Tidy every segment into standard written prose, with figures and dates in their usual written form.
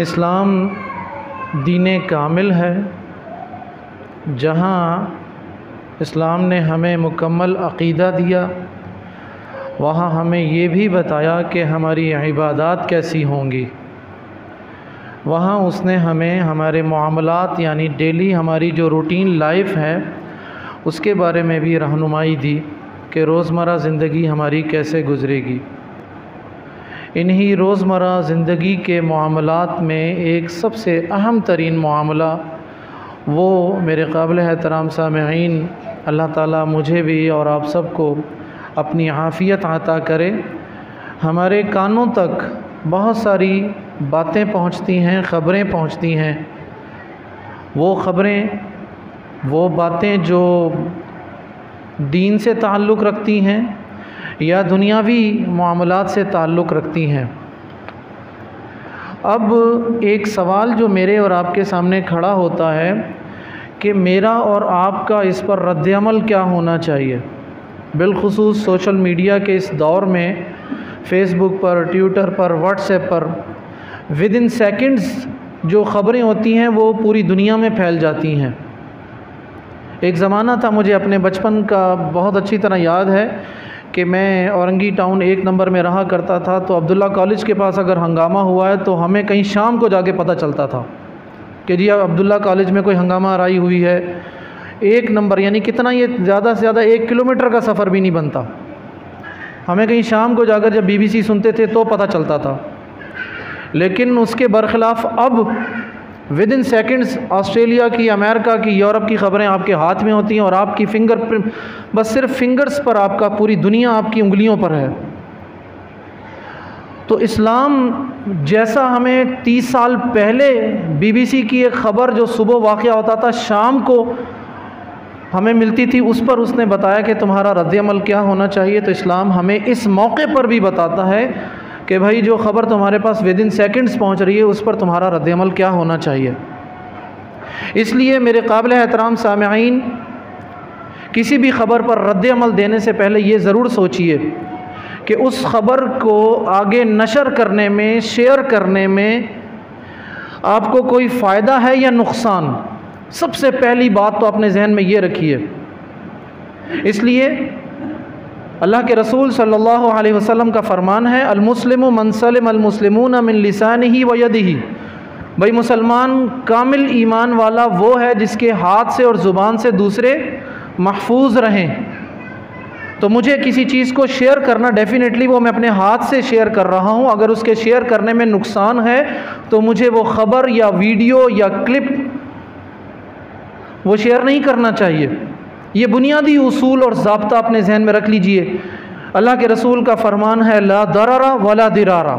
इस्लाम दीन कामिल है, जहाँ इस्लाम ने हमें मुकम्मल अक़ीदा दिया, वहाँ हमें ये भी बताया कि हमारी इबादत कैसी होंगी। वहाँ उसने हमें हमारे मामलात यानी डेली हमारी जो रूटीन लाइफ है उसके बारे में भी रहनुमाई दी कि रोज़मर्रा ज़िंदगी हमारी कैसे गुज़रेगी। इन्हीं रोज़मर्रा ज़िंदगी के मामलात में एक सबसे अहम तरीन मामला वो मेरे काबिल एहतराम सामईन, अल्लाह ताला मुझे भी और आप सबको अपनी आफ़ियत अता करे। हमारे कानों तक बहुत सारी बातें पहुंचती हैं, ख़बरें पहुंचती हैं। वो ख़बरें, वो बातें जो दीन से ताल्लुक़ रखती हैं या दुनियावी मामलात से ताल्लुक़ रखती हैं। अब एक सवाल जो मेरे और आपके सामने खड़ा होता है कि मेरा और आपका इस पर रद्द-ए-अमल क्या होना चाहिए। बिलख़ुसूस सोशल मीडिया के इस दौर में फ़ेसबुक पर, ट्विटर पर, व्हाट्सएप पर विद इन सेकंड्स जो ख़बरें होती हैं वो पूरी दुनिया में फैल जाती हैं। एक ज़माना था, मुझे अपने बचपन का बहुत अच्छी तरह याद है कि मैं औरंगी टाउन 1 नंबर में रहा करता था, तो अब्दुल्ला कॉलेज के पास अगर हंगामा हुआ है तो हमें कहीं शाम को जाके पता चलता था कि जी अब अब्दुल्ला कॉलेज में कोई हंगामा आराई हुई है। 1 नंबर यानी कितना, ये ज़्यादा से ज़्यादा 1 किलोमीटर का सफ़र भी नहीं बनता। हमें कहीं शाम को जाकर जब BBC सुनते थे तो पता चलता था। लेकिन उसके बरख़िलाफ़ अब विद इन सेकंड्स ऑस्ट्रेलिया की, अमेरिका की, यूरोप की ख़बरें आपके हाथ में होती हैं और आपकी फिंगर, बस सिर्फ फिंगर्स पर आपका, पूरी दुनिया आपकी उंगलियों पर है। तो इस्लाम जैसा हमें 30 साल पहले BBC की एक ख़बर जो सुबह वाक़या होता था शाम को हमें मिलती थी, उस पर उसने बताया कि तुम्हारा रद्द-ए-अमल क्या होना चाहिए, तो इस्लाम हमें इस मौके पर भी बताता है कि भाई जो ख़बर तुम्हारे पास विद इन सेकंड्स पहुँच रही है उस पर तुम्हारा रद्द-ए-अमल क्या होना चाहिए। इसलिए मेरे काबिल एहतराम सामईन, किसी भी ख़बर पर रद्द-ए-अमल देने से पहले ये ज़रूर सोचिए कि उस ख़बर को आगे नशर करने में, शेयर करने में आपको कोई फ़ायदा है या नुकसान। सबसे पहली बात तो अपने जहन में ये रखिए। इसलिए अल्लाह के रसूल सल्लल्लाहु अलैहि वसल्लम का फ़रमान है, अल मुस्लिमु मन सलिम अल मुस्लिमून मिन लिसानिही व यदिही। भाई मुसलमान कामिल ईमान वाला वो है जिसके हाथ से और ज़ुबान से दूसरे महफूज रहें। तो मुझे किसी चीज़ को शेयर करना, डेफिनेटली वो मैं अपने हाथ से शेयर कर रहा हूँ। अगर उसके शेयर करने में नुकसान है तो मुझे वो ख़बर या वीडियो या क्लिप वो शेयर नहीं करना चाहिए। ये बुनियादी उसूल और ज़ाब्ता अपने जहन में रख लीजिए। अल्लाह के रसूल का फ़रमान है, ला दरारा वला दिरारा।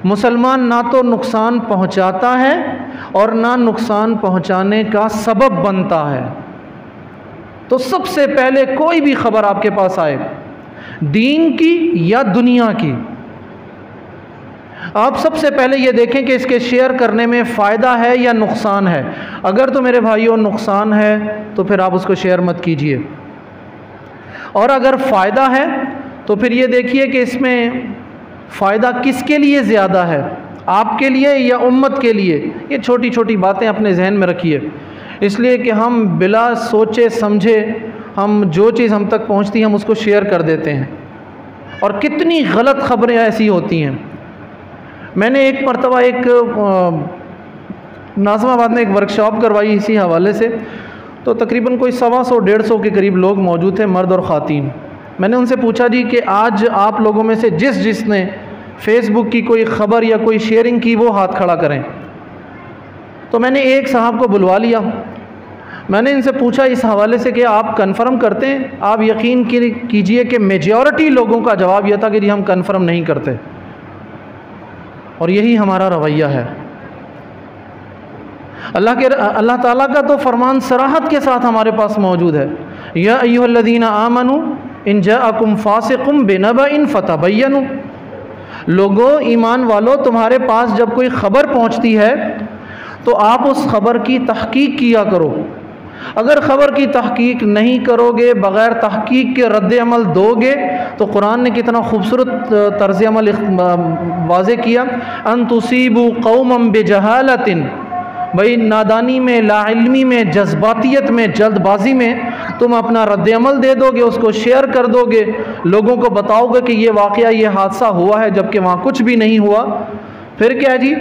मुसलमान ना तो नुकसान पहुँचाता है और ना नुकसान पहुँचाने का सबब बनता है। तो सबसे पहले कोई भी ख़बर आपके पास आए, दीन की या दुनिया की, आप सबसे पहले ये देखें कि इसके शेयर करने में फ़ायदा है या नुकसान है। अगर तो मेरे भाइयों नुकसान है तो फिर आप उसको शेयर मत कीजिए, और अगर फ़ायदा है तो फिर ये देखिए कि इसमें फ़ायदा किसके लिए ज़्यादा है, आपके लिए या उम्मत के लिए। ये छोटी छोटी बातें अपने जहन में रखिए, इसलिए कि हम बिला सोचे समझे हम जो चीज़ हम तक पहुंचती है हम उसको शेयर कर देते हैं, और कितनी गलत ख़बरें ऐसी होती हैं। मैंने एक मरतबा एक नाज़िमाबाद में एक वर्कशॉप करवाई इसी हवाले से, तो तकरीबन कोई 125-150 के करीब लोग मौजूद थे, मर्द और ख़ातीन। मैंने उनसे पूछा जी कि आज आप लोगों में से जिसने फ़ेसबुक की कोई ख़बर या कोई शेयरिंग की वो हाथ खड़ा करें। तो मैंने एक साहब को बुलवा लिया। मैंने इनसे पूछा इस हवाले से कि आप कन्फर्म करते हैं। आप यकीन कीजिए कि मेजॉरिटी लोगों का जवाब यह था कि जी हम कन्फर्म नहीं करते, और यही हमारा रवैया है। अल्लाह ताला का तो फरमान सराहत के साथ हमारे पास मौजूद है, या अय्युहल्लज़ीना आमनू इन जाअकुम फासिकुम बिनबइन फतबय्यनु। लोगों, ईमान वालों, तुम्हारे पास जब कोई ख़बर पहुँचती है तो आप उस ख़बर की तहकीक किया करो। अगर ख़बर की तहकीक नहीं करोगे, बग़ैर तहकीक के रद्द अमल दोगे, तो कुरान ने कितना खूबसूरत तर्ज़ अमल वाज़े किया, अन तुसीबू कौमम बिजहालतिन, भाई नादानी में, लाइल्मी में, जज्बातियत में, जल्दबाजी में तुम अपना रद्द अमल दे दोगे, उसको शेयर कर दोगे, लोगों को बताओगे कि ये वाक़या, ये हादसा हुआ है, जबकि वहाँ कुछ भी नहीं हुआ। फिर क्या जी,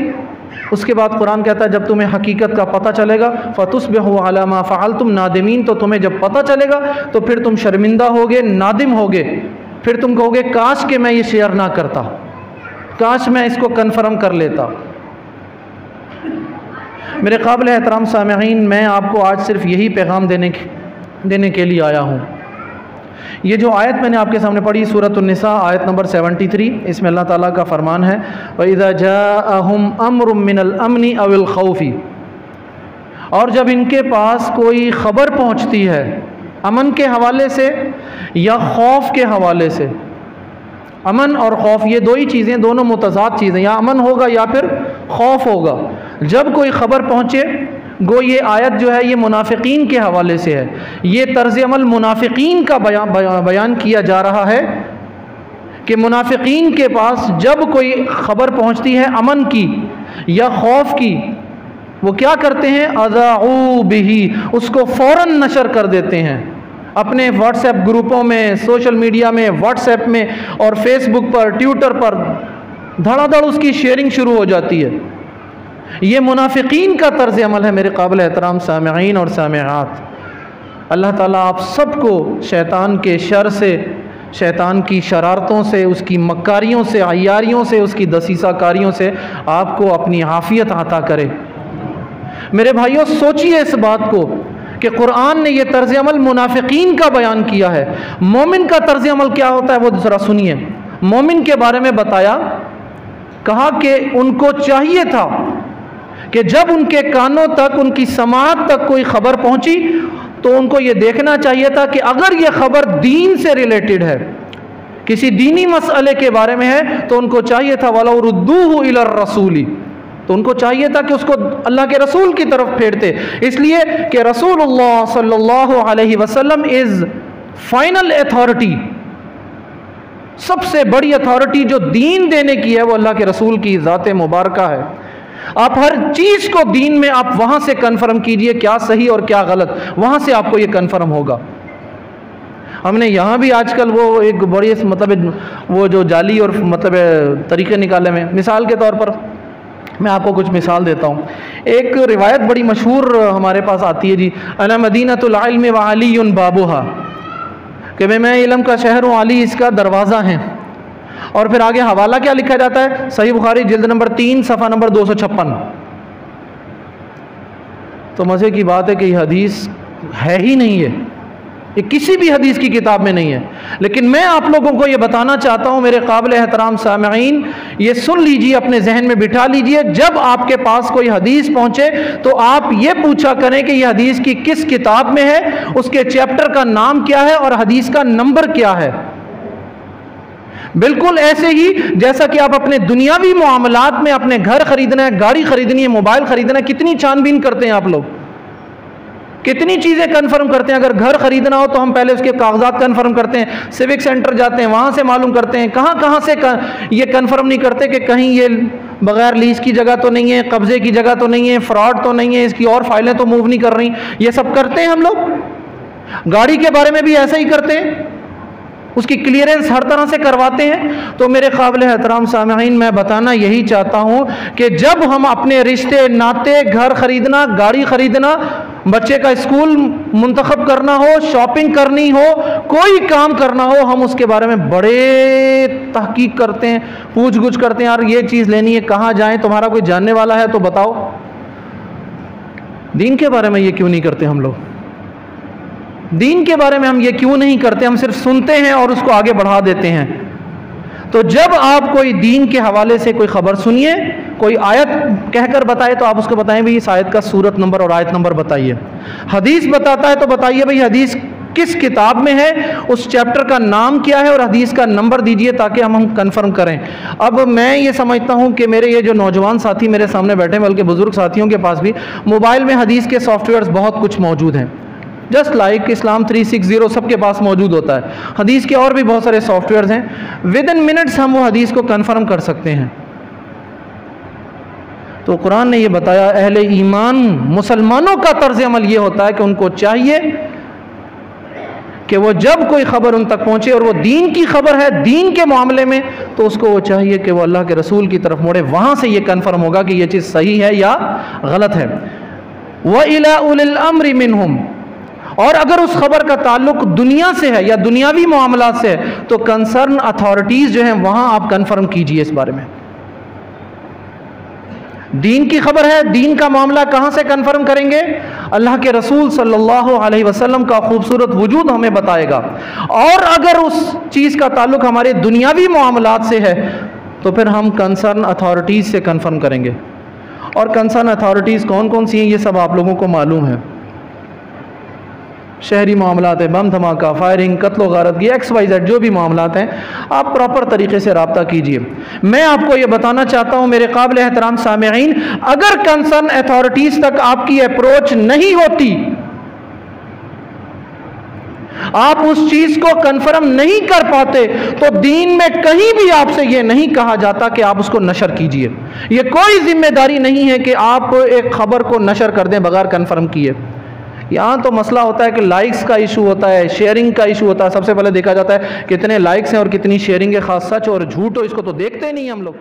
उसके बाद कुरान कहता है जब तुम्हें हकीकत का पता चलेगा, फ़तुस्बिहू अला मा फ़अलतुम नादिमीन, तो तुम्हें जब पता चलेगा तो फिर तुम शर्मिंदा होगे, नादिम होगे, फिर तुम कहोगे काश कि मैं ये शेयर ना करता, काश मैं इसको कन्फर्म कर लेता। मेरे काबिल एहतराम सामिईन, मैं आपको आज सिर्फ यही पैगाम देने के लिए आया हूँ। ये जो आयत मैंने आपके सामने पढ़ी, सूरत उन्निसा आयत नंबर 73, इसमें अल्लाह ताला का फरमान है, वइज़ा जाअहुम अम्रुम मिनल अम्नि अविल खौफी, और जब इनके पास कोई ख़बर पहुँचती है अमन के हवाले से या खौफ के हवाले से। अमन और खौफ ये दो ही चीज़ें, दोनों मुतज़ाद चीज़ें, या अमन होगा या फिर खौफ होगा। जब कोई ख़बर पहुँचे, गो ये आयत जो है ये मुनाफिकीन के हवाले से है, ये तर्ज़ अमल मुनाफिकीन का बयान किया जा रहा है कि मुनाफिकीन के पास जब कोई ख़बर पहुँचती है अमन की या खौफ की, वो क्या करते हैं, अज़ाऊ बिही, उसको फ़ौरन नशर कर देते हैं अपने व्हाट्सएप ग्रुपों में, सोशल मीडिया में, व्हाट्सएप में और फेसबुक पर, ट्विटर पर धड़ाधड़ उसकी शेयरिंग शुरू हो जाती है। ये मुनाफिकीन का तर्ज़ अमल है मेरे काबिल एहतराम सामिईन और सामिआत। अल्लाह ताला आप सबको शैतान के शर से, शैतान की शरारतों से, उसकी मक्कारियों से, अय्यारियों से, उसकी दसीसाकारियों से आपको अपनी आफ़ियत अता करे। मेरे भाइयों, सोचिए इस बात को कि कुरान ने यह तर्ज़ अमल मुनाफिकीन का बयान किया है। मोमिन का तर्ज़ अमल क्या होता है वो ज़रा सुनिए। मोमिन के बारे में बताया, कहा कि उनको चाहिए था कि जब उनके कानों तक, उनकी समाअत तक कोई ख़बर पहुंची तो उनको ये देखना चाहिए था कि अगर ये ख़बर दीन से रिलेटेड है, किसी दीनी मसले के बारे में है, तो उनको चाहिए था वलौ रुद्दूहु इलर रसूली, तो उनको चाहिए था कि उसको अल्लाह के रसूल की तरफ फेरते, इसलिए कि रसूलुल्लाह सल्लल्लाहु अलैहि वसल्लम इज़ फाइनल अथॉरिटी। सबसे बड़ी अथॉरिटी जो दीन देने की है वो अल्लाह के रसूल की ज़ात मुबारका है। आप हर चीज़ को दीन में आप वहाँ से कन्फर्म कीजिए क्या सही और क्या गलत, वहाँ से आपको ये कन्फर्म होगा। हमने यहाँ भी आजकल वो एक बड़ी मतलब वो जो जाली और मतलब तरीक़े निकाले में, मिसाल के तौर पर मैं आपको कुछ मिसाल देता हूँ। एक रिवायत बड़ी मशहूर हमारे पास आती है जी, अना मदीनतुल इल्म व अलीयुन बाबुहा, कि मैं इल्म का शहर हूँ, अली इसका दरवाज़ा है। और फिर आगे हवाला क्या लिखा जाता है, सही बुखारी जिल्द नंबर 3 सफ़ा नंबर 256। तो मज़े की बात है कि ये हदीस है ही नहीं है, ये किसी भी हदीस की किताब में नहीं है। लेकिन मैं आप लोगों को ये बताना चाहता हूँ मेरे काबिल एहतराम सामिईन, ये सुन लीजिए, अपने जहन में बिठा लीजिए, जब आपके पास कोई हदीस पहुँचे तो आप ये पूछा करें कि ये हदीस की किस किताब में है, उसके चैप्टर का नाम क्या है और हदीस का नंबर क्या है। बिल्कुल ऐसे ही जैसा कि आप अपने दुनियावी मामलात में, अपने घर खरीदना है, गाड़ी खरीदनी है, मोबाइल खरीदना है, कितनी छानबीन करते हैं आप लोग, कितनी चीज़ें कन्फर्म करते हैं। अगर घर खरीदना हो तो हम पहले उसके कागजात कन्फर्म करते हैं, सिविक सेंटर जाते हैं, वहाँ से मालूम करते हैं, कहाँ से ये कन्फर्म नहीं करते कि कहीं ये बग़ैर लीज़ की जगह तो नहीं है, कब्ज़े की जगह तो नहीं है, फ्रॉड तो नहीं है, इसकी और फाइलें तो मूव नहीं कर रही। ये सब करते हैं हम लोग। गाड़ी के बारे में भी ऐसा ही करते हैं, उसकी क्लियरेंस हर तरह से करवाते हैं। तो मेरे काबिल एहतराम सामिईन, मैं बताना यही चाहता हूँ कि जब हम अपने रिश्ते नाते, घर खरीदना, गाड़ी खरीदना, बच्चे का स्कूल मुंतखब करना हो, शॉपिंग करनी हो, कोई काम करना हो, हम उसके बारे में बड़े तहकीक करते हैं, पूछ गुछ करते हैं, यार ये चीज़ लेनी है, कहाँ जाएं, तुम्हारा कोई जानने वाला है तो बताओ। दीन के बारे में ये क्यों नहीं करते हम लोग? दीन के बारे में हम ये क्यों नहीं करते? हम सिर्फ सुनते हैं और उसको आगे बढ़ा देते हैं। तो जब आप कोई दीन के हवाले से कोई ख़बर सुनिए, कोई आयत कहकर बताए तो आप उसको बताएं भाई इस आयत का सूरत नंबर और आयत नंबर बताइए। हदीस बताता है तो बताइए भाई हदीस किस किताब में है, उस चैप्टर का नाम क्या है और हदीस का नंबर दीजिए ताकि हम कंफर्म करें। अब मैं ये समझता हूँ कि मेरे ये जो नौजवान साथी मेरे सामने बैठे हैं, बल्कि बुज़ुर्ग साथियों के पास भी मोबाइल में हदीस के सॉफ्टवेयर्स बहुत कुछ मौजूद हैं। जस्ट लाइक इस्लाम 360 सबके पास मौजूद होता है। हदीस के और भी बहुत सारे सॉफ्टवेयर्स हैं, विद इन मिनट्स हम वो हदीस को कन्फर्म कर सकते हैं। तो कुरान ने ये बताया, अहले ईमान मुसलमानों का तर्ज अमल ये होता है कि उनको चाहिए कि वो जब कोई ख़बर उन तक पहुँचे और वो दीन की खबर है, दीन के मामले में, तो उसको वो चाहिए कि वो अल्लाह के रसूल की तरफ मुड़े, वहाँ से ये कन्फर्म होगा कि ये चीज़ सही है या गलत है। व इला उलिल अम्रि मिनहुम, और अगर उस खबर का ताल्लुक दुनिया से है या दुनियावी मामला से है तो कंसर्न अथॉरिटीज़ जो हैं वहाँ आप कन्फर्म कीजिए इस बारे में। दीन की खबर है, दीन का मामला कहाँ से कन्फर्म करेंगे? अल्लाह के रसूल सल्लल्लाहु अलैहि वसल्लम का खूबसूरत वजूद हमें बताएगा। और अगर उस चीज़ का ताल्लुक हमारे दुनियावी मामलात से है तो फिर हम कंसर्न अथॉरिटीज़ से कन्फर्म करेंगे। और कंसर्न अथॉरिटीज़ कौन कौन सी हैं ये सब आप लोगों को मालूम है। शहरी मामलात है, बम धमाका, फायरिंग, कत्ल गारत की, XYZ जो भी मामलात हैं, आप प्रॉपर तरीके से रब्ता कीजिए। मैं आपको ये बताना चाहता हूँ मेरे काबिल एहतराम सामेईन, अगर कंसर्न अथॉरिटीज़ तक आपकी अप्रोच नहीं होती, आप उस चीज़ को कन्फर्म नहीं कर पाते, तो दीन में कहीं भी आपसे ये नहीं कहा जाता कि आप उसको नशर कीजिए। ये कोई जिम्मेदारी नहीं है कि आप एक खबर को नशर कर दें बगैर कन्फर्म किए। यहाँ तो मसला होता है कि लाइक्स का इशू होता है, शेयरिंग का इशू होता है। सबसे पहले देखा जाता है कितने लाइक्स हैं और कितनी शेयरिंग है, खास सच और झूठ हो इसको तो देखते ही नहीं हम लोग।